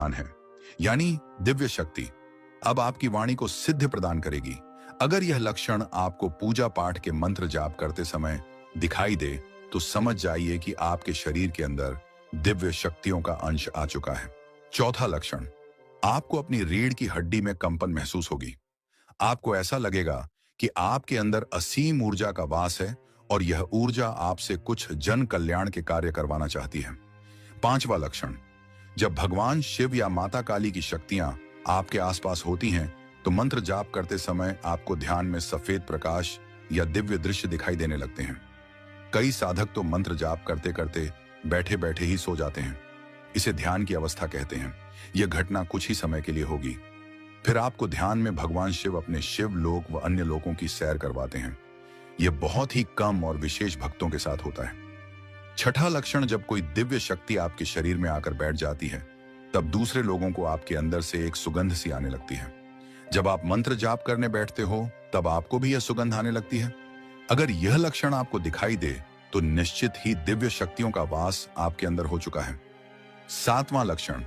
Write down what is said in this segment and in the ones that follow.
है, यानी दिव्य शक्ति अब आपकी वाणी को सिद्ध प्रदान करेगी। अगर यह लक्षण आपको पूजा पाठ के मंत्र जाप करते समय दिखाई दे, तो समझ जाइए कि आपके शरीर के अंदर दिव्य शक्तियों का अंश आ चुका है। चौथा लक्षण, आपको अपनी रीढ़ की हड्डी में कंपन महसूस होगी। आपको ऐसा लगेगा कि आपके अंदर असीम ऊर्जा का वास है और यह ऊर्जा आपसे कुछ जन कल्याण के कार्य करवाना चाहती है। पांचवा लक्षण, जब भगवान शिव या माता काली की शक्तियां आपके आसपास होती हैं, तो मंत्र जाप करते समय आपको ध्यान में सफेद प्रकाश या दिव्य दृश्य दिखाई देने लगते हैं। कई साधक तो मंत्र जाप करते करते बैठे बैठे ही सो जाते हैं। इसे ध्यान की अवस्था कहते हैं। यह घटना कुछ ही समय के लिए होगी, फिर आपको ध्यान में भगवान शिव अपने शिव लोक व अन्य लोकों की सैर करवाते हैं। यह बहुत ही कम और विशेष भक्तों के साथ होता है। छठा लक्षण, जब कोई दिव्य शक्ति आपके शरीर में आकर बैठ जाती है, तब दूसरे लोगों को आपके अंदर से एक सुगंध सी आने लगती है। जब आप मंत्र जाप करने बैठते हो, तब आपको भी यह सुगंध आने लगती है। अगर यह लक्षण आपको दिखाई दे, तो निश्चित ही दिव्य शक्तियों का वास आपके अंदर हो चुका है। सातवां लक्षण,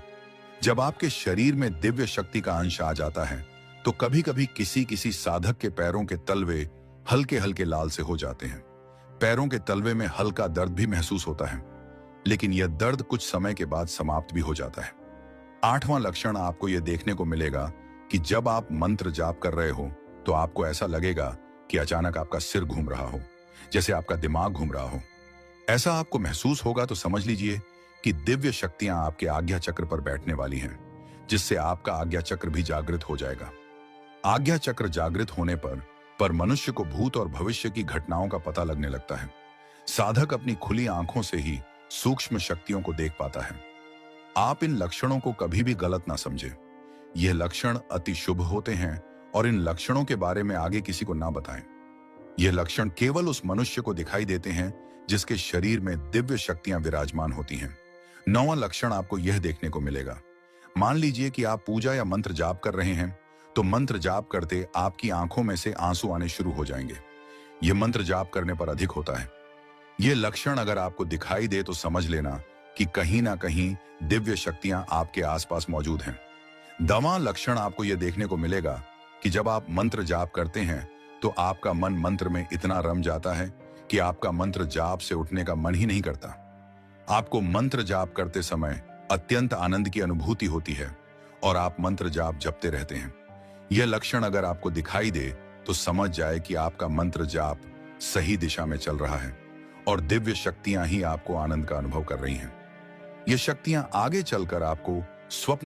जब आपके शरीर में दिव्य शक्ति का अंश आ जाता है, तो कभी कभी किसी किसी साधक के पैरों के तलवे हल्के हल्के लाल से हो जाते हैं। पैरों के तलवे में हल्का दर्द भी महसूस होता है, लेकिन यह दर्द कुछ समय के बाद समाप्त भी हो जाता है। आठवां लक्षण, आपको यह देखने को मिलेगा कि जब आप मंत्र जाप कर रहे हो, तो आपको ऐसा लगेगा कि अचानक आपका सिर घूम रहा हो, जैसे आपका दिमाग घूम रहा हो। ऐसा आपको महसूस होगा तो समझ लीजिए कि दिव्य शक्तियां आपके आज्ञा चक्र पर बैठने वाली हैं, जिससे आपका आज्ञा चक्र भी जागृत हो जाएगा। आज्ञा चक्र जागृत होने पर मनुष्य को भूत और भविष्य की घटनाओं का पता लगने लगता है। साधक अपनी खुली आंखों से ही सूक्ष्म शक्तियों को देख पाता है। आप इन लक्षणों को कभी भी गलत ना समझे। यह लक्षण अति शुभ होते हैं और इन लक्षणों के बारे में आगे किसी को ना बताएं। यह लक्षण केवल उस मनुष्य को दिखाई देते हैं जिसके शरीर में दिव्य शक्तियां विराजमान होती हैं। नौवां लक्षण आपको यह देखने को मिलेगा। मान लीजिए कि आप पूजा या मंत्र जाप कर रहे हैं, तो मंत्र जाप करते आपकी आंखों में से आंसू आने शुरू हो जाएंगे। यह मंत्र जाप करने पर अधिक होता है। यह लक्षण अगर आपको दिखाई दे, तो समझ लेना कि कहीं ना कहीं दिव्य शक्तियां आपके आसपास मौजूद हैं। 10वां लक्षण, आपको यह देखने को मिलेगा कि जब आप मंत्र जाप करते हैं, तो आपका मन मंत्र में इतना रम जाता है कि आपका मंत्र जाप से उठने का मन ही नहीं करता। आपको मंत्र जाप करते समय अत्यंत आनंद की अनुभूति होती है और आप मंत्र जाप जपते रहते हैं। यह लक्षण अगर आपको दिखाई दे, तो समझ जाए कि आपका मंत्र जाप सही दिशा में चल रहा है और दिव्य शक्तियां ही आपको आनंद का अनुभव कर रही हैं। ये शक्तियां आगे चलकर आपको स्वप्न